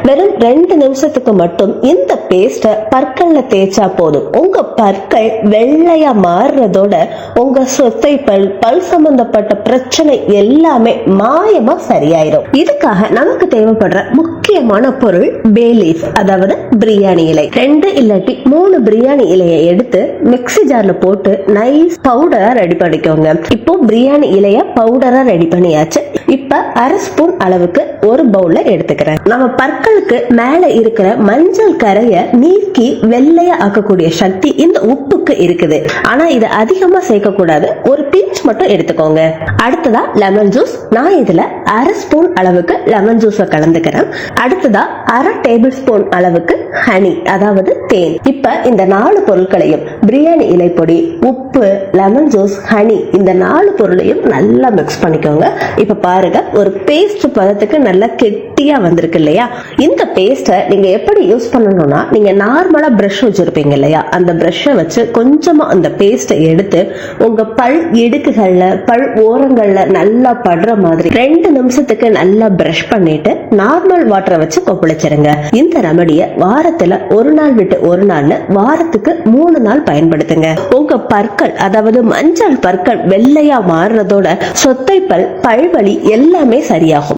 வெறும் 2 நிமிஷத்துக்கு மட்டும் இந்த பேஸ்ட பற்கள்ல தேய்ச்சா போதும், உங்க பற்கள் வெள்ளையா மாறுறதோட உங்க சொத்தை பல் சம்பந்தப்பட்ட பிரச்சனை எல்லாமே மாயமா சரியாயிரும். இதுக்காக நமக்கு தேவைப்படுற முக்கியமான பொருள் பே லீஃப், அதாவது பிரியாணி இலை. 2 இல்லாட்டி 3 பிரியாணி இலையை எடுத்து மிக்ஸி ஜார்ல போட்டு நைஸ் பவுடரா ரெடி பண்ணிக்கோங்க. இப்போ பிரியாணி இலைய பவுடரா ரெடி பண்ணியாச்சு. இப்ப 1/2 ஸ்பூன் அளவுக்கு ஒரு பவுல்ல எடுத்துக்கிறேன். நம்ம பற்களுக்கு மேல இருக்கிற மஞ்சள் கரைய நீக்கி வெள்ளையா ஆக்கக்கூடிய சக்தி இந்த உப்புக்கு இருக்குது. ஆனா இது அதிகமா சேர்க்க கூடாது, ஒரு பிஞ்ச் மட்டும் எடுத்துக்கோங்க. அடுத்ததா லெமன் ஜூஸ். நான் இதுல 1/2 ஸ்பூன் அளவுக்கு லெமன் ஜூஸ் கலந்துக்கிறேன். அடுத்ததா 1/2 டேபிள் ஸ்பூன் அளவுக்கு ஹனி, அதாவது தேன். இப்ப இந்த 4 பொருட்களையும், பிரியாணி இலை பொடி, உப்பு, லெமன் ஜூஸ், ஹனி, இந்த 4 பொருளையும் நல்லா மிக்ஸ் பண்ணிக்கோங்க. இப்ப பாருங்க, ஒரு பேஸ்ட் பதத்துக்கு நல்லா கெட்டியா வந்திருக்கு இல்லையா? இந்த பேஸ்ட நீங்க எப்படி யூஸ் பண்ணணும்னா, நீங்க நார்மலா பிரஷ் வச்சிருப்பீங்க இல்லையா, அந்த பிரஷை வச்சு கொஞ்சமா அந்த பேஸ்ட எடுத்து உங்க பல் இடுக்குகள்ல, பல் ஓரங்கள்ல நல்லா படுற மாதிரி 2 நிமிஷத்துக்கு நல்லா பிரஷ் பண்ணிட்டு நார்மல் வாட்டரை வச்சு கொப்பளிச்சிருங்க. இந்த ரெமடிய வாரத்துல 1 நாள் விட்டு 1 நாள், வாரத்துக்கு 3 நாள் பயன்படுத்துங்க. உங்க பற்கள், அதாவது மஞ்சள் பற்கள் வெள்ளையா மாறுறதோட சொத்தை பல்வலி எல்லாமே சரியாகும்.